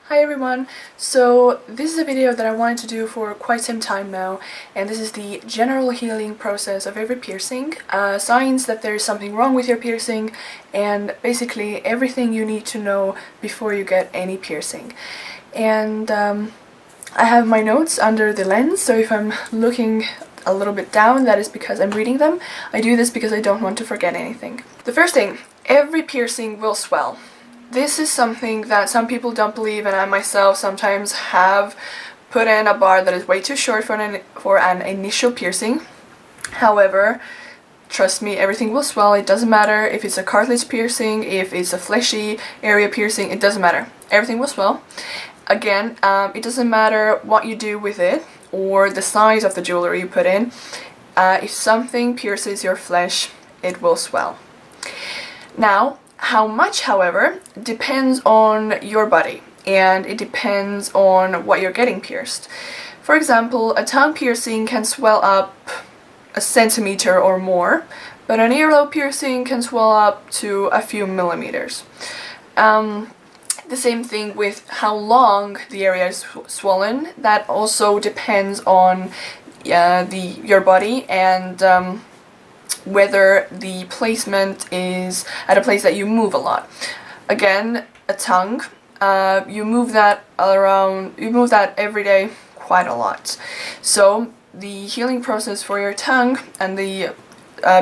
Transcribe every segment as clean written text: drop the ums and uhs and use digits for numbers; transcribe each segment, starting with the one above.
Hi everyone! So this is a video that I wanted to do for quite some time now, and this is the general healing process of every piercing, signs that there is something wrong with your piercing, and basically everything you need to know before you get any piercing. And I have my notes under the lens, so if I'm looking a little bit down, that is because I'm reading them. I do this because I don't want to forget anything. The first thing, every piercing will swell. This is something that some people don't believe, and I myself sometimes have put in a bar that is way too short for an initial piercing. However, trust me, everything will swell. It doesn't matter if it's a cartilage piercing, if it's a fleshy area piercing, it doesn't matter. Everything will swell. Again, it doesn't matter what you do with it or the size of the jewelry you put in. If something pierces your flesh, it will swell. Now, how much, however, depends on your body, and it depends on what you're getting pierced. For example, a tongue piercing can swell up a centimeter or more, but an earlobe piercing can swell up to a few millimeters. The same thing with how long the area is swollen. That also depends on your body and whether the placement is at a place that you move a lot. Again, a tongue, you move that every day quite a lot. So the healing process for your tongue and the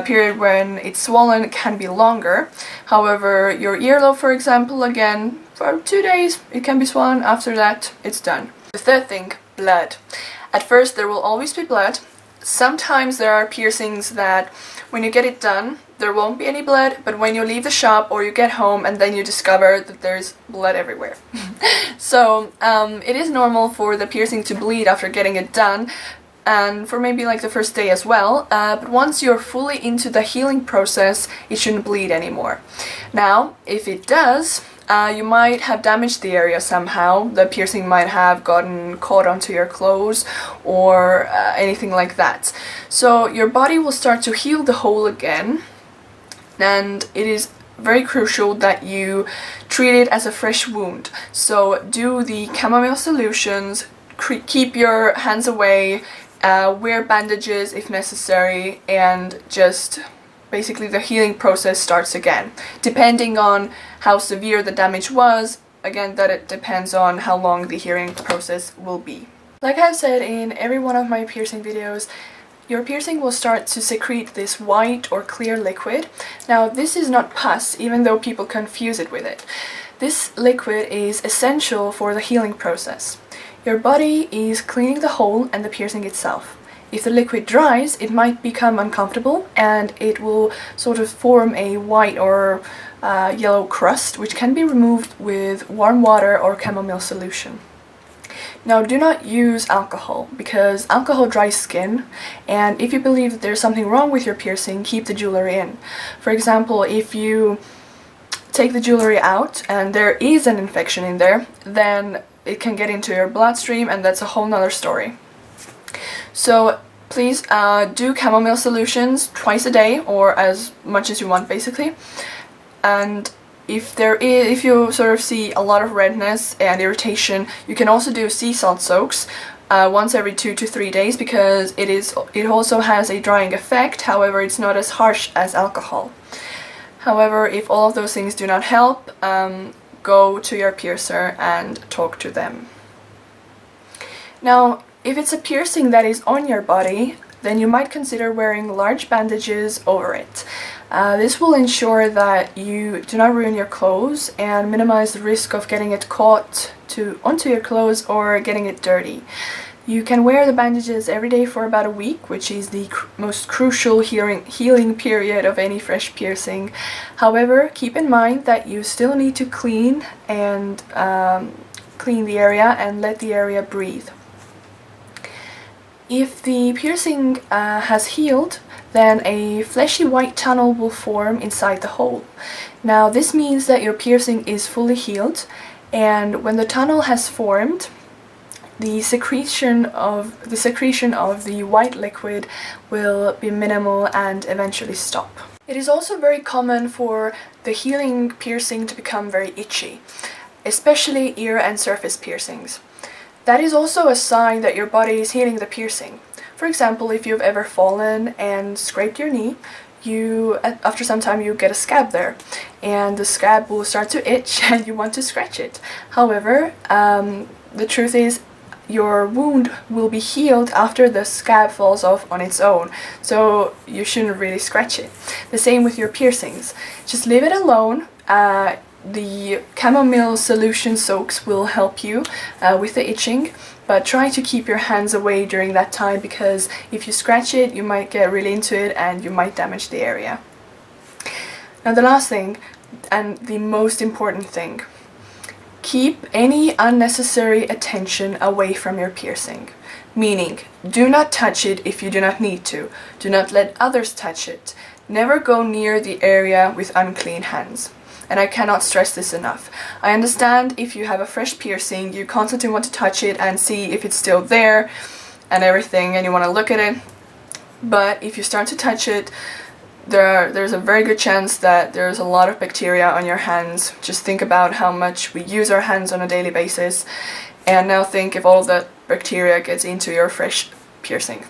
period when it's swollen can be longer. However, your earlobe, for example, again, for 2 days it can be swollen. After that, it's done. The third thing, blood. At first there will always be blood. Sometimes there are piercings that when you get it done, there won't be any blood, but when you leave the shop or you get home and then you discover that there's blood everywhere. So it is normal for the piercing to bleed after getting it done, and for maybe like the first day as well, but once you're fully into the healing process, it shouldn't bleed anymore. Now, if it does, you might have damaged the area somehow. The piercing might have gotten caught onto your clothes or anything like that. So your body will start to heal the hole again, and it is very crucial that you treat it as a fresh wound. So do the chamomile solutions, keep your hands away, wear bandages if necessary, and just basically the healing process starts again. Depending on how severe the damage was, again, that it depends on how long the healing process will be. Like I've said in every one of my piercing videos, your piercing will start to secrete this white or clear liquid. Now, this is not pus, even though people confuse it with it. This liquid is essential for the healing process. Your body is cleaning the hole and the piercing itself. If the liquid dries, it might become uncomfortable and it will sort of form a white or yellow crust, which can be removed with warm water or chamomile solution. Now, do not use alcohol, because alcohol dries skin, and if you believe that there's something wrong with your piercing, keep the jewelry in. For example, if you take the jewelry out and there is an infection in there, then it can get into your bloodstream, and that's a whole nother story. So please do chamomile solutions twice a day, or as much as you want, basically. And if you sort of see a lot of redness and irritation, you can also do sea salt soaks once every 2 to 3 days, because it also has a drying effect. However, it's not as harsh as alcohol. However, if all of those things do not help, go to your piercer and talk to them. Now, if it's a piercing that is on your body, then you might consider wearing large bandages over it. This will ensure that you do not ruin your clothes and minimize the risk of getting it caught onto your clothes or getting it dirty. You can wear the bandages every day for about a week, which is the most crucial healing period of any fresh piercing. However, keep in mind that you still need to clean the area and let the area breathe. If the piercing has healed, then a fleshy white tunnel will form inside the hole. Now, this means that your piercing is fully healed, and when the tunnel has formed, the secretion of the white liquid will be minimal and eventually stop. It is also very common for the healing piercing to become very itchy. especially ear and surface piercings. That is also a sign that your body is healing the piercing. For example, if you've ever fallen and scraped your knee, after some time you get a scab there, and the scab will start to itch and you want to scratch it. However, the truth is your wound will be healed after the scab falls off on its own, so you shouldn't really scratch it. The same with your piercings. Just leave it alone. The chamomile solution soaks will help you with the itching, but try to keep your hands away during that time, because if you scratch it, you might get really into it and you might damage the area. Now the last thing, and the most important thing, keep any unnecessary attention away from your piercing. Meaning, do not touch it if you do not need to. Do not let others touch it. Never go near the area with unclean hands. And I cannot stress this enough. I understand if you have a fresh piercing, you constantly want to touch it and see if it's still there and everything, and you want to look at it. But if you start to touch it, there's a very good chance that there's a lot of bacteria on your hands. Just think about how much we use our hands on a daily basis, and now think if all of that bacteria gets into your fresh piercing.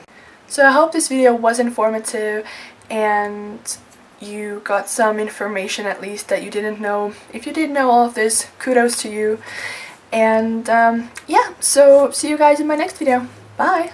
So I hope this video was informative and you got some information at least that you didn't know. If you did know all of this, kudos to you. And yeah, so see you guys in my next video. Bye!